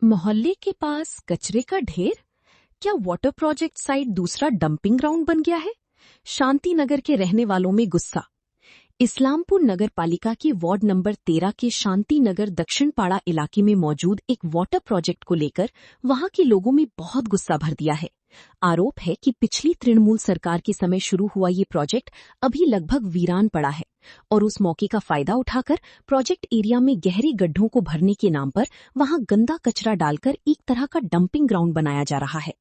मोहल्ले के पास कचरे का ढेर? क्या वाटर प्रोजेक्ट साइट दूसरा डंपिंग ग्राउंड बन गया है? शांति नगर के रहने वालों में गुस्सा। इस्लामपुर नगर पालिका के वार्ड नंबर 13 के शांति नगर दक्षिण पाड़ा इलाके में मौजूद एक वाटर प्रोजेक्ट को लेकर वहां के लोगों में बहुत गुस्सा भर दिया है। आरोप है कि पिछली तृणमूल सरकार के समय शुरू हुआ ये प्रोजेक्ट अभी लगभग वीरान पड़ा है और उस मौके का फायदा उठाकर प्रोजेक्ट एरिया में गहरे गड्ढों को भरने के नाम पर वहां गंदा कचरा डालकर एक तरह का डंपिंग ग्राउंड बनाया जा रहा है।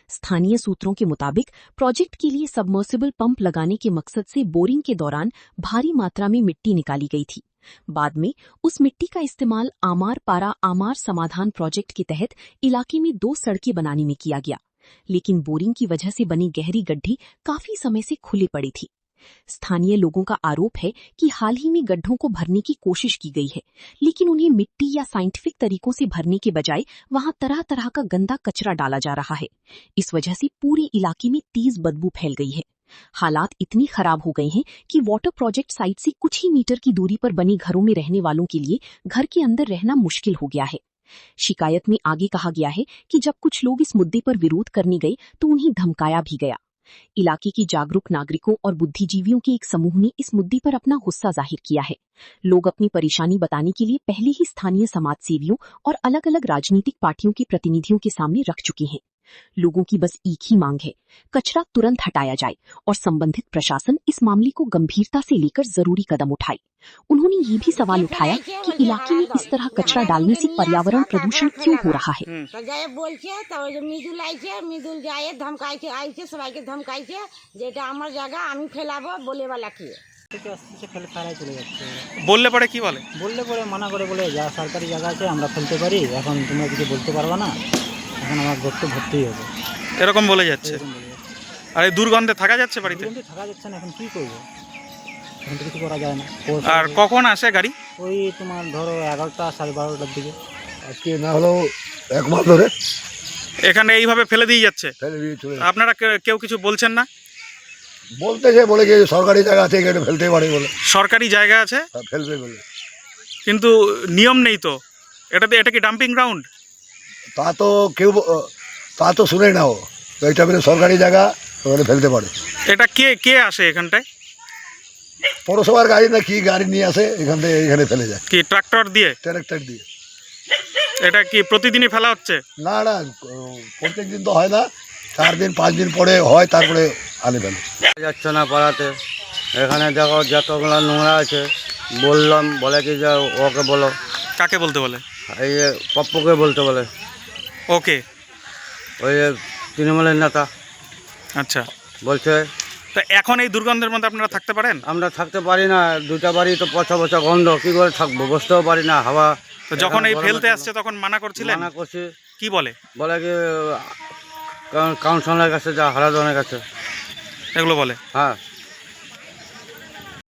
स्थानीय सूत्रों के मुताबिक प्रोजेक्ट के लिए सबमर्सिबल पंप लगाने के मकसद से बोरिंग के दौरान भारी मात्रा में मिट्टी निकाली गई थी। बाद में उस मिट्टी का इस्तेमाल आमार पारा आमार समाधान प्रोजेक्ट के तहत इलाके में 2 सड़कें बनाने में किया गया, लेकिन बोरिंग की वजह से बनी गहरी गड्ढी काफी समय से खुली पड़ी थी। स्थानीय लोगों का आरोप है कि हाल ही में गड्ढों को भरने की कोशिश की गई है, लेकिन उन्हें मिट्टी या साइंटिफिक तरीकों से भरने के बजाय वहां तरह तरह का गंदा कचरा डाला जा रहा है। इस वजह से पूरे इलाके में तेज बदबू फैल गई है। हालात इतनी खराब हो गए हैं कि वाटर प्रोजेक्ट साइट से कुछ ही मीटर की दूरी पर बने घरों में रहने वालों के लिए घर के अंदर रहना मुश्किल हो गया है। शिकायत में आगे कहा गया है कि जब कुछ लोग इस मुद्दे पर विरोध करने गए तो उन्हें धमकाया भी गया। इलाके के जागरूक नागरिकों और बुद्धिजीवियों के एक समूह ने इस मुद्दे पर अपना गुस्सा जाहिर किया है। लोग अपनी परेशानी बताने के लिए पहले ही स्थानीय समाजसेवियों और अलग अलग राजनीतिक पार्टियों के प्रतिनिधियों के सामने रख चुके हैं। लोगों की बस एक ही मांग है, कचरा तुरंत हटाया जाए और संबंधित प्रशासन इस मामले को गंभीरता से लेकर जरूरी कदम उठाए। उन्होंने ये भी सवाल उठाया कि इलाके में इस तरह कचरा डालने से पर्यावरण प्रदूषण क्यों हो रहा है। বললে পরে কি বলে? বললে পরে মানা করে বলে যা সরকারি জায়গা আছে আমরা ফেলতে পারি, এখন তোমরা কিছু বলতে পারবে না, এখন আমার গর্তে ভর্তি হবে, এরকম বলে যাচ্ছে। আর এই দুর্গন্ধে থাকা যাচ্ছে বাড়িতে? থাকা যাচ্ছে না, এখন কি করবো, এখন তো কিছু করা যায় না। আর কখন আসে গাড়ি? ওই তোমার ধরো 11টা 12:30টার দিকে। আজকে না হলেও 1 মাস ধরে এখানে এইভাবে ফেলে দিয়ে যাচ্ছে। ফেলে দিয়ে চলে আপনারা কেউ কিছু বলছেন না? বলতেছে, বলে যে সরকারি জায়গা আছে এখানে ফেলতে পারে বলে। সরকারি জায়গা আছে ফেলবে বলে, কিন্তু নিয়ম নেই তো। এটা কি ডাম্পিং গ্রাউন্ড? তা তো শুনে নাও, এটা বলে সরকারি জায়গা, ওখানে ফেলতে পারে। এটা কে আসে এখানটায়? পৌরসভার গাড়ি না কি গাড়ি নিয়ে আসে, এখান থেকে এখানে ফেলে যায়। কি ট্রাক্টর দিয়ে? ট্রাক্টর দিয়ে। এটা কি প্রতিদিনই ফেলা হচ্ছে? না না, প্রত্যেক দিন তো হয় না, 4 দিন 5 দিন পরে হয়, তারপরে আনে ফেলে। যাচ্ছে না পাড়াতে, এখানে দেখো যতগুলো নোংরা আছে, বললাম, বলে কি যে ওকে বলো। কাকে বলতে বলে? এই যে পপ্পুকে বলতে বলে। ওকে, ওই যে তৃণমূলের নেতা। আচ্ছা, বলছে তো এখন এই দুর্গন্ধের মধ্যে আপনারা থাকতে পারেন? আমরা থাকতে পারি না, 2টা বাড়ি তো পচা পচা গন্ধ, কি করে থাকবো, বসতেও পারি না। হাওয়া তো যখন এই ফেলতে আসছে তখন মানা করছিলেন? মানা করছি। কি বলে? বলে কি কাউন্সিলরের কাছে যা, হারাধনের কাছে এগুলো বলে। হ্যাঁ।